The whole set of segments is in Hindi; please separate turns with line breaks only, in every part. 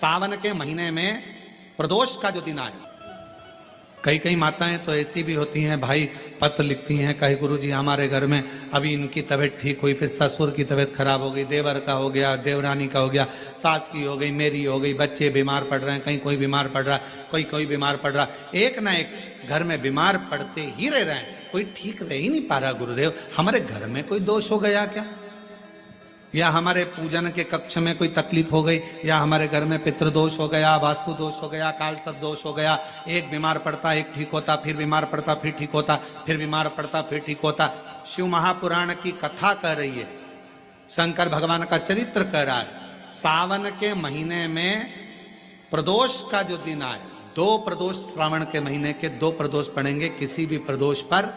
सावन के महीने में प्रदोष का जो दिन आए, कई कई माताएं तो ऐसी भी होती हैं भाई, पत्र लिखती हैं, कहे गुरुजी हमारे घर में अभी इनकी तबीयत ठीक हुई, फिर ससुर की तबीयत खराब हो गई, देवर का हो गया, देवरानी का हो गया, सास की हो गई, मेरी हो गई, बच्चे बीमार पड़ रहे हैं, कहीं कोई बीमार पड़ रहा है, कोई बीमार पड़ रहा है, एक ना एक घर में बीमार पड़ते ही रह रहे हैं, कोई ठीक रह ही नहीं पा रहा। गुरुदेव हमारे घर में कोई दोष हो गया क्या, या हमारे पूजन के कक्ष में कोई तकलीफ हो गई, या हमारे घर में पितृदोष हो गया, वास्तु दोष हो गया, काल सर्प दोष हो गया, एक बीमार पड़ता एक ठीक होता, फिर बीमार पड़ता फिर ठीक होता, फिर बीमार पड़ता फिर ठीक होता। शिव महापुराण की कथा कह रही है, शंकर भगवान का चरित्र कह रहा है। सावन के महीने में प्रदोष का जो दिन आए, 2 प्रदोष श्रावण के महीने के 2 प्रदोष पड़ेंगे, किसी भी प्रदोष पर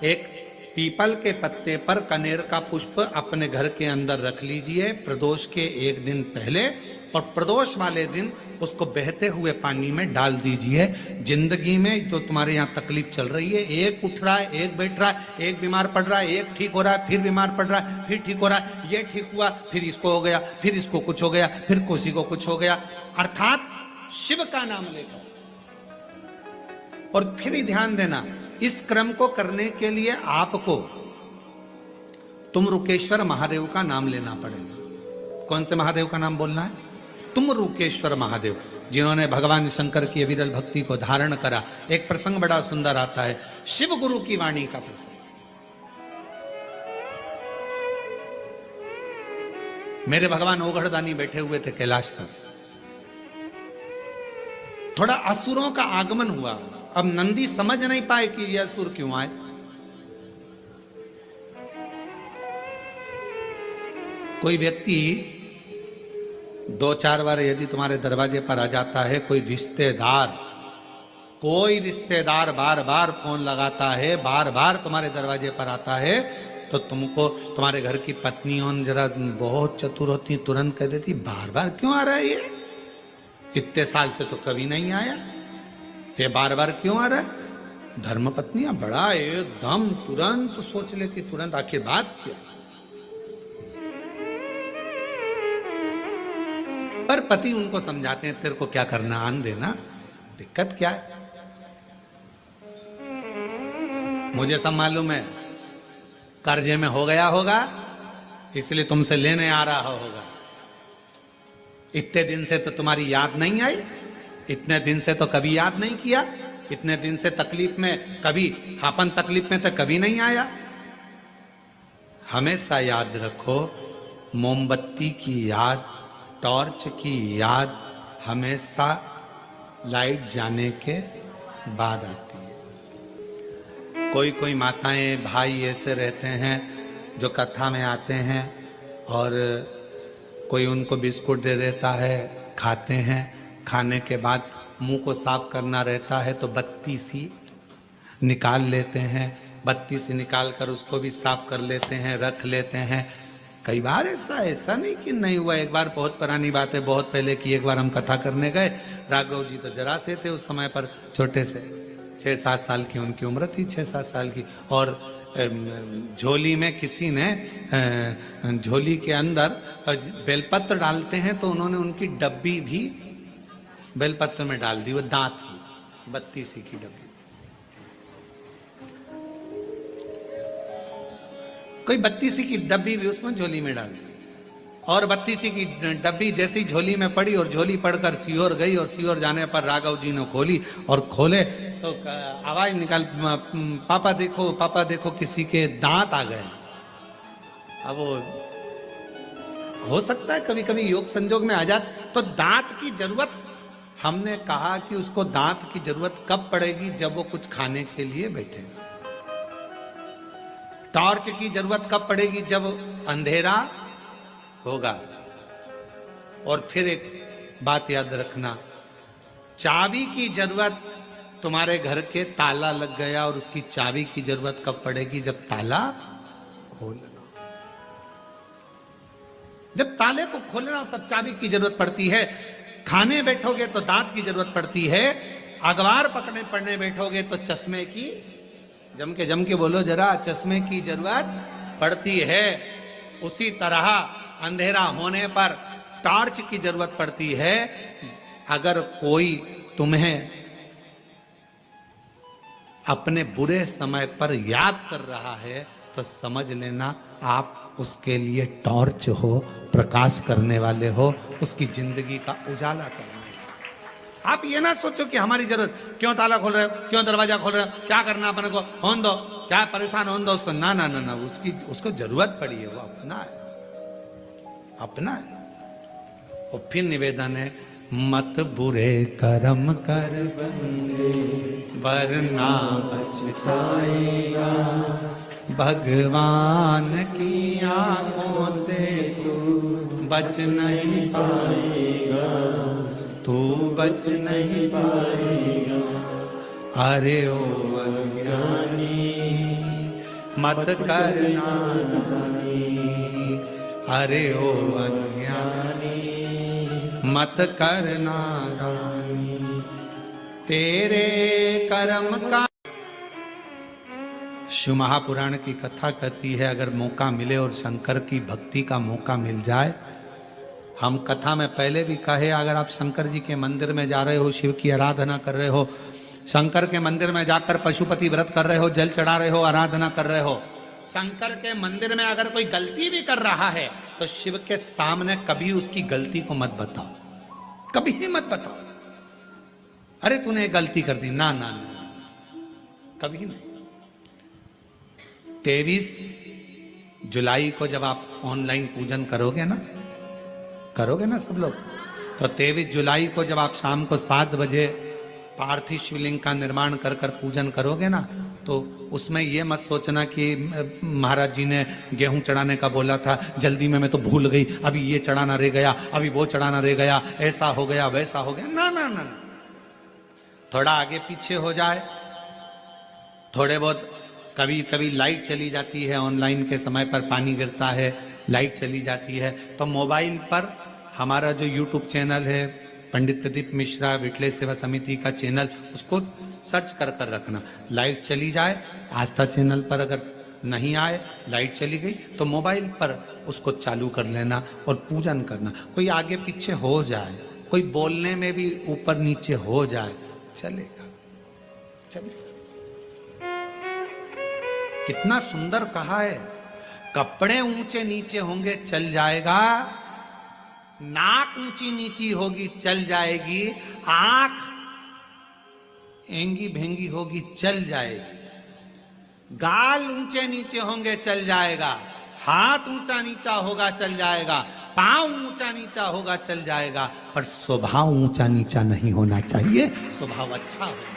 एक पीपल के पत्ते पर कनेर का पुष्प अपने घर के अंदर रख लीजिए प्रदोष के एक दिन पहले, और प्रदोष वाले दिन उसको बहते हुए पानी में डाल दीजिए। जिंदगी में जो तुम्हारे यहाँ तकलीफ चल रही है, एक उठ रहा है, एक बैठ रहा है, एक बीमार पड़ रहा है, एक ठीक हो रहा है, फिर बीमार पड़ रहा है, फिर ठीक हो रहा है, ये ठीक हुआ, फिर इसको हो गया, फिर इसको कुछ हो गया, फिर किसी को कुछ हो गया, अर्थात शिव का नाम लेकर। और फिर ही ध्यान देना, इस क्रम को करने के लिए आपको तुमरुकेश्वर महादेव का नाम लेना पड़ेगा। कौन से महादेव का नाम बोलना है? तुमरुकेश्वर महादेव, जिन्होंने भगवान शंकर की अविरल भक्ति को धारण करा। एक प्रसंग बड़ा सुंदर आता है, शिव गुरु की वाणी का प्रसंग। मेरे भगवान ओघड़दानी बैठे हुए थे कैलाश पर, थोड़ा असुरों का आगमन हुआ। अब नंदी समझ नहीं पाए कि यह असुर क्यों आए। कोई व्यक्ति 2-4 बार यदि तुम्हारे दरवाजे पर आ जाता है, कोई रिश्तेदार बार बार फोन लगाता है, बार बार तुम्हारे दरवाजे पर आता है, तो तुमको तुम्हारे घर की पत्नियों जरा बहुत चतुर होती, तुरंत कह देती बार बार क्यों आ रहा है ये, इतने साल से तो कभी नहीं आया, ये बार बार क्यों आ रहा है। धर्म पत्नियां बड़ा एकदम तुरंत सोच लेती, तुरंत आखिर बात क्या। पर पति उनको समझाते हैं, तेरे को क्या करना, आन देना, दिक्कत क्या है, मुझे सब मालूम है, कर्जे में हो गया होगा इसलिए तुमसे लेने आ रहा होगा, इतने दिन से तो तुम्हारी याद नहीं आई, इतने दिन से तो कभी याद नहीं किया, इतने दिन से तकलीफ में कभी, अपन तकलीफ में तो कभी नहीं आया। हमेशा याद रखो, मोमबत्ती की याद, टॉर्च की याद हमेशा लाइट जाने के बाद आती है। कोई माताएं भाई ऐसे रहते हैं जो कथा में आते हैं और कोई उनको बिस्कुट दे देता है, खाते हैं, खाने के बाद मुंह को साफ करना रहता है तो बत्ती सी निकाल लेते हैं, बत्ती से निकाल कर उसको भी साफ कर लेते हैं, रख लेते हैं। कई बार ऐसा नहीं कि नहीं हुआ। एक बार बहुत पुरानी बात है, बहुत पहले की, एक बार हम कथा करने गए, राघव जी तो जरा से थे उस समय पर, छोटे से 6-7 साल की उनकी उम्र थी, 6-7 साल की, और झोली में किसी ने झोली के अंदर बेलपत्र डालते हैं तो उन्होंने उनकी डब्बी भी बेलपत्र में डाल दी, वो दांत की 32 की डब्बी। कोई 32 की डब्बी भी उसमें झोली में डाल दी, और 32 की डब्बी जैसी झोली में पड़ी और झोली पड़कर सीहोर गई, और सीहोर जाने पर राघव जी ने खोली, और खोले तो आवाज निकाल, पापा देखो किसी के दांत आ गए। अब वो हो सकता है कभी कभी योग संजोग में आ जाए, तो दांत की जरूरत, हमने कहा कि उसको दांत की जरूरत कब पड़ेगी, जब वो कुछ खाने के लिए बैठेगा। टॉर्च की जरूरत कब पड़ेगी, जब अंधेरा होगा। और फिर एक बात याद रखना, चाबी की जरूरत, तुम्हारे घर के ताला लग गया और उसकी चाबी की जरूरत कब पड़ेगी, जब ताला खोलना, जब ताले को खोलना हो तब चाबी की जरूरत पड़ती है। खाने बैठोगे तो दांत की जरूरत पड़ती है, अखबार पढ़ने बैठोगे तो चश्मे की, जम के बोलो जरा, चश्मे की जरूरत पड़ती है। उसी तरह अंधेरा होने पर टॉर्च की जरूरत पड़ती है। अगर कोई तुम्हें अपने बुरे समय पर याद कर रहा है तो समझ लेना आप उसके लिए टॉर्च हो, प्रकाश करने वाले हो, उसकी जिंदगी का उजाला करने। आप ये ना सोचो कि हमारी जरूरत, क्यों ताला खोल रहे हो, क्यों दरवाजा खोल रहे हो, क्या करना अपने को, होने दो, क्या परेशान होने दो उसको। ना ना ना ना, उसको जरूरत पड़ी है, वो अपना है, अपना है। और फिर निवेदन है, मत बुरे कर्म कर बंदे वरना पछताएगा, भगवान की आंखों से तू बच नहीं पाएगा, तू बच नहीं पाएगा। अरे ओ अज्ञानी मत करना नादानी, अरे ओ अज्ञानी मत करना नादानी, तेरे कर्म का। शिव महापुराण की कथा कहती है, अगर मौका मिले और शंकर की भक्ति का मौका मिल जाए, हम कथा में पहले भी कहे, अगर आप शंकर जी के मंदिर में जा रहे हो, शिव की आराधना कर रहे हो, शंकर के मंदिर में जाकर पशुपति व्रत कर रहे हो, जल चढ़ा रहे हो, आराधना कर रहे हो, शंकर के मंदिर में अगर कोई गलती भी कर रहा है तो शिव के सामने कभी उसकी गलती को मत बताओ, कभी ही मत बताओ, अरे तूने गलती कर दी, ना ना ना, कभी नहीं। 23 जुलाई को जब आप ऑनलाइन पूजन करोगे ना सब लोग, तो 23 जुलाई को जब आप शाम को 7 बजे पार्थिव शिवलिंग का निर्माण कर पूजन करोगे ना, तो उसमें यह मत सोचना कि महाराज जी ने गेहूं चढ़ाने का बोला था, जल्दी में मैं तो भूल गई, अभी ये चढ़ाना रह गया, अभी वो चढ़ाना रह गया, ऐसा हो गया वैसा हो गया। ना ना ना ना, थोड़ा आगे पीछे हो जाए, थोड़े बहुत कभी कभी लाइट चली जाती है, ऑनलाइन के समय पर पानी गिरता है, लाइट चली जाती है, तो मोबाइल पर हमारा जो यूट्यूब चैनल है पंडित प्रदीप मिश्रा विटले सेवा समिति का चैनल, उसको सर्च कर रखना। लाइट चली जाए, आस्था चैनल पर अगर नहीं आए, लाइट चली गई, तो मोबाइल पर उसको चालू कर लेना और पूजन करना। कोई आगे पीछे हो जाए, कोई बोलने में भी ऊपर नीचे हो जाए, चलेगा चलेगा। कितना सुंदर कहा है, कपड़े ऊंचे नीचे होंगे चल जाएगा, नाक ऊंची नीची होगी चल जाएगी, आंख एंगी भेंगी होगी चल जाएगी, गाल ऊंचे नीचे होंगे चल जाएगा, हाथ ऊंचा नीचा होगा चल जाएगा, पांव ऊंचा नीचा होगा चल जाएगा, पर स्वभाव ऊंचा नीचा नहीं होना चाहिए, स्वभाव अच्छा होना चाहिए।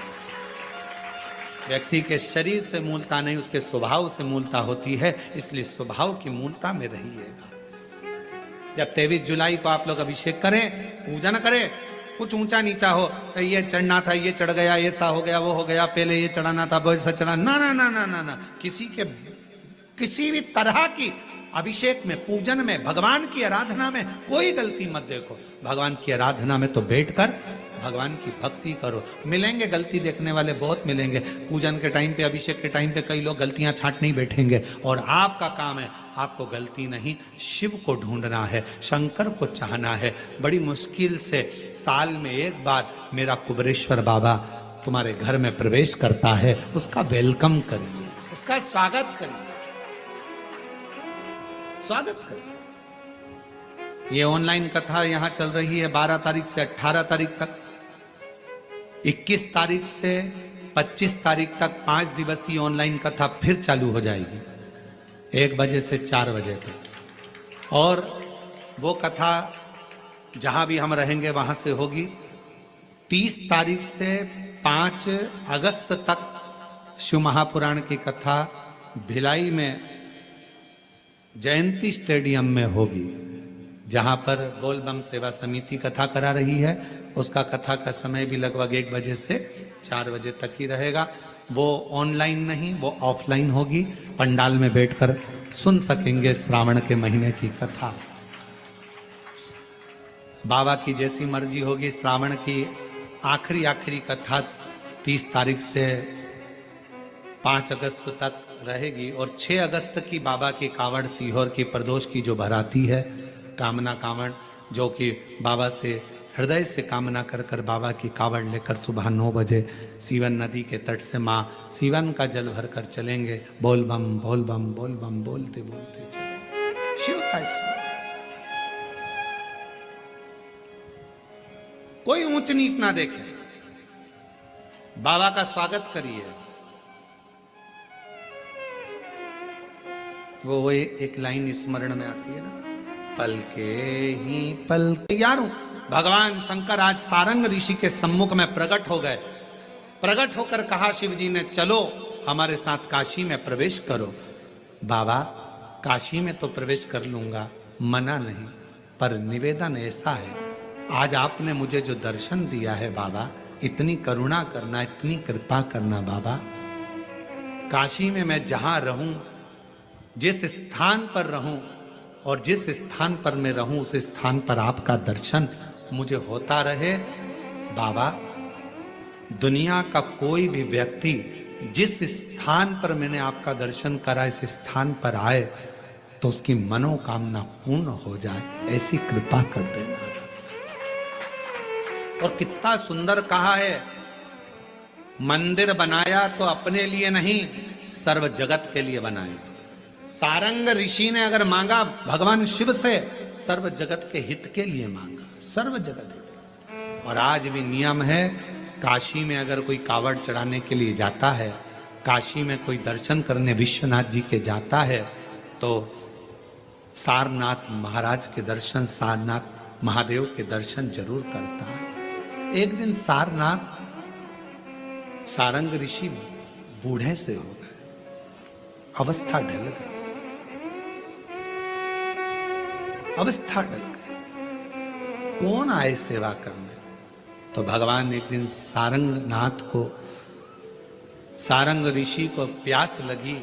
व्यक्ति के शरीर से मूलता नहीं, उसके स्वभाव से मूलता होती है, इसलिए स्वभाव की मूलता में रहिएगा। जब 23 जुलाई को आप लोग अभिषेक करें, पूजन करें, कुछ ऊंचा नीचा हो, ये चढ़ना था ये चढ़ गया, ऐसा हो गया वो हो गया, पहले ये चढ़ाना था वैसा चढ़ा, ना ना ना ना ना ना, किसी भी तरह की अभिषेक में, पूजन में, भगवान की आराधना में कोई गलती मत देखो। भगवान की आराधना में तो बैठकर भगवान की भक्ति करो। मिलेंगे गलती देखने वाले बहुत मिलेंगे, पूजन के टाइम पे, अभिषेक के टाइम पे कई लोग गलतियां छांट नहीं बैठेंगे, और आपका काम है, आपको गलती नहीं, शिव को ढूंढना है, शंकर को चाहना है। बड़ी मुश्किल से साल में एक बार मेरा कुबेरेश्वर बाबा तुम्हारे घर में प्रवेश करता है, उसका वेलकम करिए, उसका स्वागत करिए, स्वागत करिए। ये ऑनलाइन कथा यहां चल रही है 12 तारीख से 18 तारीख तक, 21 तारीख से 25 तारीख तक 5 दिवसीय ऑनलाइन कथा फिर चालू हो जाएगी, 1 बजे से 4 बजे तक। और वो कथा जहां भी हम रहेंगे वहां से होगी। 30 तारीख से 5 अगस्त तक शिव महापुराण की कथा भिलाई में जयंती स्टेडियम में होगी, जहां पर बोलबम सेवा समिति कथा करा रही है। उसका कथा का समय भी लगभग 1 बजे से 4 बजे तक ही रहेगा। वो ऑनलाइन नहीं, वो ऑफलाइन होगी, पंडाल में बैठकर सुन सकेंगे श्रावण के महीने की कथा। बाबा की जैसी मर्जी होगी, श्रावण की आखिरी कथा 30 तारीख से 5 अगस्त तक रहेगी, और 6 अगस्त की बाबा की कावड़ सीहोर की प्रदोष की जो भराती है, कामना कावड़, जो कि बाबा से हृदय से कामना कर कर बाबा की कावड़ लेकर सुबह 9 बजे सीवन नदी के तट से माँ सीवन का जल भर कर चलेंगे। बोल बम बोल बम बोल बम बोलते बोलते चलेंगे। शिव का स्मरण, कोई ऊंच नीच ना देखे, बाबा का स्वागत करिए। वो एक लाइन स्मरण में आती है ना, पलके ही पलके। यारों, भगवान शंकर आज सारंग ऋषि के सम्मुख में प्रकट हो गए। प्रकट होकर कहा शिव जी ने, चलो हमारे साथ काशी में प्रवेश करो। बाबा, काशी में तो प्रवेश कर लूंगा, मना नहीं, पर निवेदन ऐसा है, आज आपने मुझे जो दर्शन दिया है बाबा, इतनी करुणा करना, इतनी कृपा करना बाबा। काशी में मैं जहां रहूं, जिस स्थान पर रहूं और जिस स्थान पर मैं रहूं, उस स्थान पर आपका दर्शन मुझे होता रहे बाबा। दुनिया का कोई भी व्यक्ति जिस स्थान पर मैंने आपका दर्शन करा, इस स्थान पर आए तो उसकी मनोकामना पूर्ण हो जाए, ऐसी कृपा कर देना। और कितना सुंदर कहा है, मंदिर बनाया तो अपने लिए नहीं, सर्व जगत के लिए बनाया। सारंग ऋषि ने अगर मांगा भगवान शिव से, सर्व जगत के हित के लिए मांगा, सर्व जगत हित। और आज भी नियम है, काशी में अगर कोई कावड़ चढ़ाने के लिए जाता है, काशी में कोई दर्शन करने विश्वनाथ जी के जाता है, तो सारनाथ महाराज के दर्शन, सारनाथ महादेव के दर्शन जरूर करता है। एक दिन सारनाथ, सारंग ऋषि बूढ़े से हो गए, अवस्था ढल गई, अवस्था ढल गई। कौन आए सेवा करने? तो भगवान एक दिन सारंगनाथ को, सारंग ऋषि को प्यास लगी,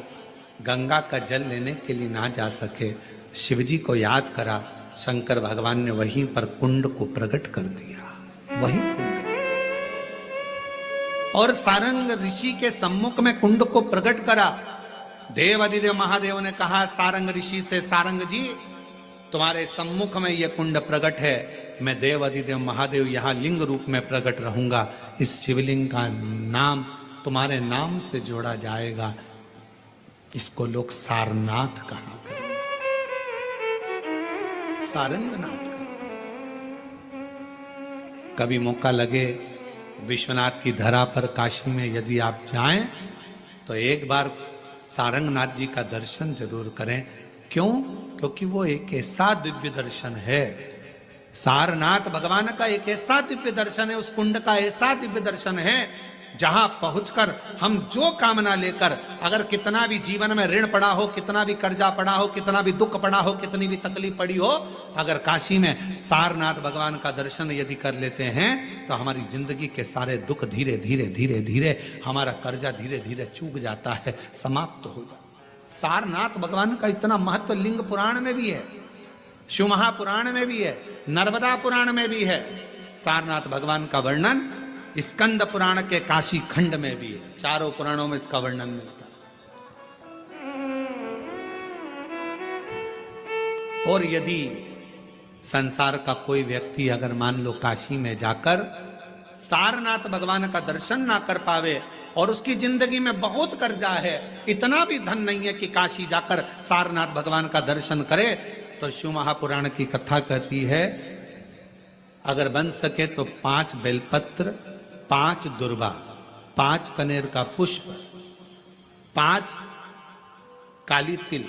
गंगा का जल लेने के लिए ना जा सके, शिवजी को याद करा। शंकर भगवान ने वहीं पर कुंड को प्रकट कर दिया, वही कुंड। और सारंग ऋषि के सम्मुख में कुंड को प्रकट करा। देव अधिदेव महादेव ने कहा सारंग ऋषि से, सारंग जी तुम्हारे सम्मुख में यह कुंड प्रकट है, मैं देव अधिदेव महादेव यहां लिंग रूप में प्रकट रहूंगा, इस शिवलिंग का नाम तुम्हारे नाम से जोड़ा जाएगा, इसको लोग सारनाथ कहा करें, सारंगनाथ। कभी मौका लगे विश्वनाथ की धरा पर काशी में यदि आप जाएं, तो एक बार सारंगनाथ जी का दर्शन जरूर करें। क्यों? क्योंकि वो एक ऐसा दिव्य दर्शन है, सारनाथ भगवान का एक ऐसा दिव्य दर्शन है, उस कुंड का ऐसा दिव्य दर्शन है, जहां पहुंचकर हम जो कामना लेकर, अगर कितना भी जीवन में ऋण पड़ा हो, कितना भी कर्जा पड़ा हो, कितना भी दुख पड़ा हो, कितनी भी तकलीफ पड़ी हो, अगर काशी में सारनाथ भगवान का दर्शन यदि कर लेते हैं, तो हमारी जिंदगी के सारे दुख धीरे धीरे धीरे धीरे, हमारा कर्जा धीरे धीरे चूक जाता है, समाप्त हो जाता है। सारनाथ भगवान का इतना महत्व लिंग पुराण में भी है, शिव महापुराण में भी है, नर्मदा पुराण में भी है। सारनाथ भगवान का वर्णन स्कंद पुराण के काशी खंड में भी है, चारों पुराणों में इसका वर्णन मिलता है। और यदि संसार का कोई व्यक्ति अगर मान लो काशी में जाकर सारनाथ भगवान का दर्शन ना कर पावे, और उसकी जिंदगी में बहुत कर्जा है, इतना भी धन नहीं है कि काशी जाकर सारनाथ भगवान का दर्शन करे, तो शिव महापुराण की कथा कहती है, अगर बन सके तो 5 बेलपत्र, 5 दुर्वा, 5 कनेर का पुष्प, 5 काली तिल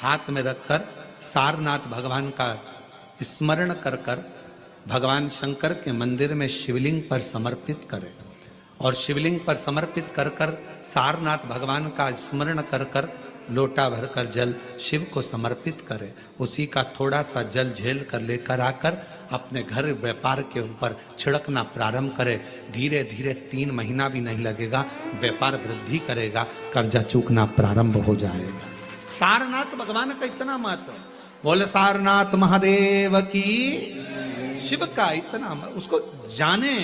हाथ में रखकर सारनाथ भगवान का स्मरण कर कर भगवान शंकर के मंदिर में शिवलिंग पर समर्पित करें। और शिवलिंग पर समर्पित कर कर सारनाथ भगवान का स्मरण कर कर लोटा भरकर जल शिव को समर्पित करें। उसी का थोड़ा सा जल झेल कर लेकर आकर अपने घर व्यापार के ऊपर छिड़कना प्रारंभ करे। धीरे धीरे 3 महीना भी नहीं लगेगा, व्यापार वृद्धि करेगा, कर्जा चूकना प्रारंभ हो जाएगा। सारनाथ भगवान का इतना महत्व, बोले सारनाथ महादेव की, शिव का इतना, उसको जाने,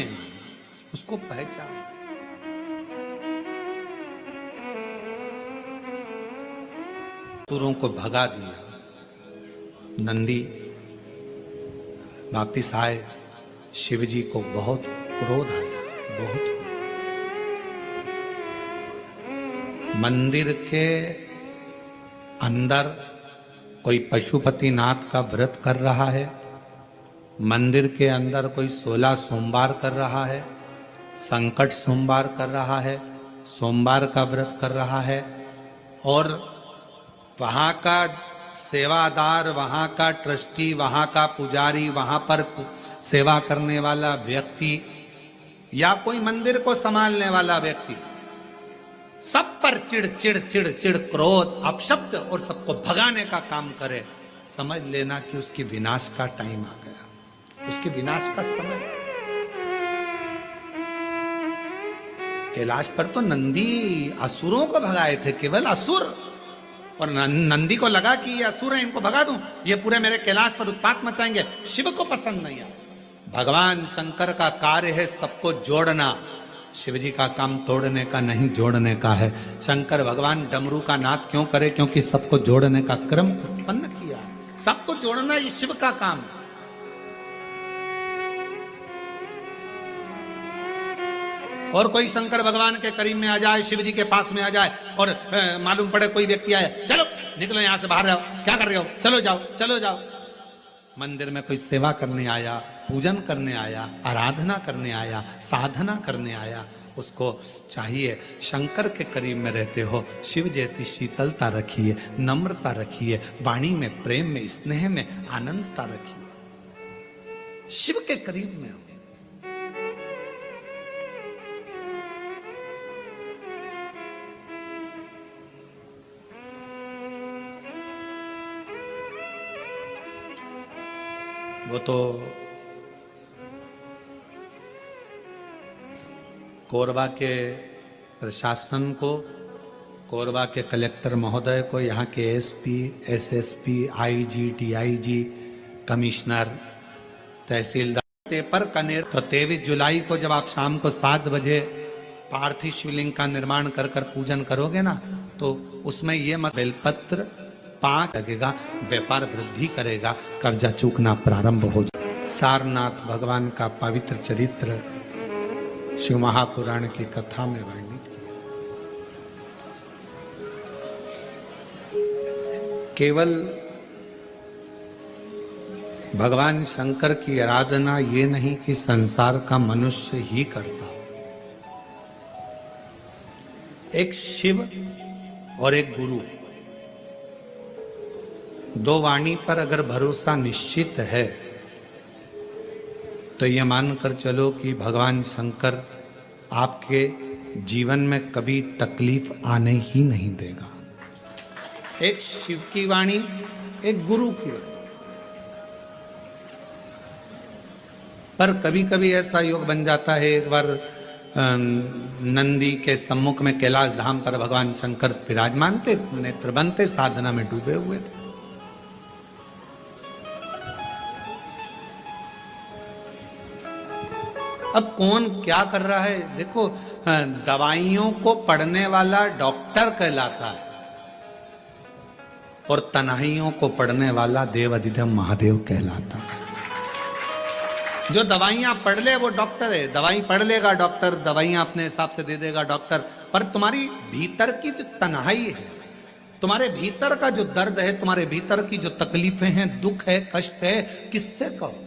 उसको पहचान। असुरों को भगा दिया, नंदी वापिस आए, शिव जी को बहुत क्रोध आया, बहुत क्रोध। मंदिर के अंदर कोई पशुपतिनाथ का व्रत कर रहा है, मंदिर के अंदर कोई 16 सोमवार कर रहा है, संकट सोमवार कर रहा है, सोमवार का व्रत कर रहा है, और वहाँ का सेवादार, वहाँ का ट्रस्टी, वहाँ का पुजारी, वहाँ पर सेवा करने वाला व्यक्ति या कोई मंदिर को संभालने वाला व्यक्ति सब पर चिड़ चिड़ चिड़ चिड़ क्रोध अपशब्द और सबको भगाने का काम करे, समझ लेना कि उसकी विनाश का टाइम आ गया, उसकी विनाश का समय। कैलाश पर तो नंदी असुरों को भगाए थे, केवल असुर, और नंदी को लगा कि ये असुर है, इनको भगा दूं, ये पूरे मेरे कैलाश पर उत्पात मचाएंगे। शिव को पसंद नहीं आया। भगवान शंकर का कार्य है सबको जोड़ना, शिव जी का काम तोड़ने का नहीं, जोड़ने का है। शंकर भगवान डमरू का नाद क्यों करे? क्योंकि सबको जोड़ने का क्रम उत्पन्न किया है, सबको जोड़ना ये शिव का काम है। और कोई शंकर भगवान के करीब में आ जाए, शिव जी के पास में आ जाए और मालूम पड़े कोई व्यक्ति आए, चलो निकलो यहां से, बाहर आओ, क्या कर रहे हो, चलो जाओ चलो जाओ। मंदिर में कोई सेवा करने आया, पूजन करने आया, आराधना करने आया, साधना करने आया, उसको चाहिए शंकर के करीब में रहते हो, शिव जैसी शीतलता रखिए, नम्रता रखिए, वाणी में प्रेम में स्नेह में आनंदता रखिए, शिव के करीब में हो। वो तो कोरबा के प्रशासन को, कोरबा के कलेक्टर महोदय को, यहाँ के SP, SSP, IG, DIG, commissioner, तहसीलदार पर कनेर। तो 23 जुलाई को जब आप शाम को 7 बजे पार्थिव शिवलिंग का निर्माण कर पूजन करोगे ना, तो उसमें ये बेलपत्र 5 लगेगा, व्यापार वृद्धि करेगा, कर्जा चूकना प्रारंभ हो जाए। सारनाथ भगवान का पवित्र चरित्र शिव महापुराण की कथा में वर्णित किया। केवल भगवान शंकर की आराधना ये नहीं कि संसार का मनुष्य ही करता, एक शिव और एक गुरु, दो वाणी पर अगर भरोसा निश्चित है तो ये मानकर चलो कि भगवान शंकर आपके जीवन में कभी तकलीफ आने ही नहीं देगा। एक शिव की वाणी, एक गुरु की वाणी। पर कभी कभी ऐसा योग बन जाता है, एक बार नंदी के सम्मुख में कैलाश धाम पर भगवान शंकर विराजमान थे, नेत्र बनते, साधना में डूबे हुए थे। अब कौन क्या कर रहा है देखो, दवाइयों को पढ़ने वाला डॉक्टर कहलाता है और तन्हाइयों को पढ़ने वाला देव अधिदेव महादेव कहलाता है। जो दवाइयां पढ़ ले वो डॉक्टर है, दवाई पढ़ लेगा डॉक्टर, दवाइयां अपने हिसाब से दे देगा डॉक्टर, पर तुम्हारी भीतर की जो तन्हाई है, तुम्हारे भीतर का जो दर्द है, तुम्हारे भीतर की जो तकलीफें हैं, दुख है, कष्ट है, किससे कहो?